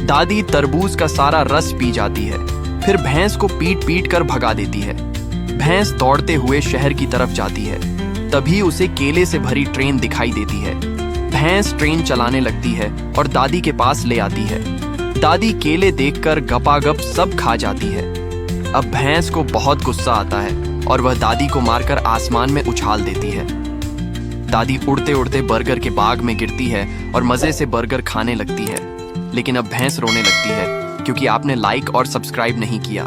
दादी तरबूज का सारा रस पी जाती है, फिर भैंस को पीट पीट कर भगा देती है। भैंस दौड़ते हुए शहर की तरफ जाती है। तभी उसे केले से भरी ट्रेन दिखाई देती है। भैंस ट्रेन चलाने लगती है और दादी के पास ले आती है। दादी केले देखकर गपागप सब खा जाती है। अब भैंस को बहुत गुस्सा आता है और वह दादी को मारकर आसमान में उछाल देती है। दादी उड़ते उड़ते बर्गर के बाग में गिरती है और मजे से बर्गर खाने लगती है। लेकिन अब भैंस रोने लगती है क्योंकि आपने लाइक और सब्सक्राइब नहीं किया।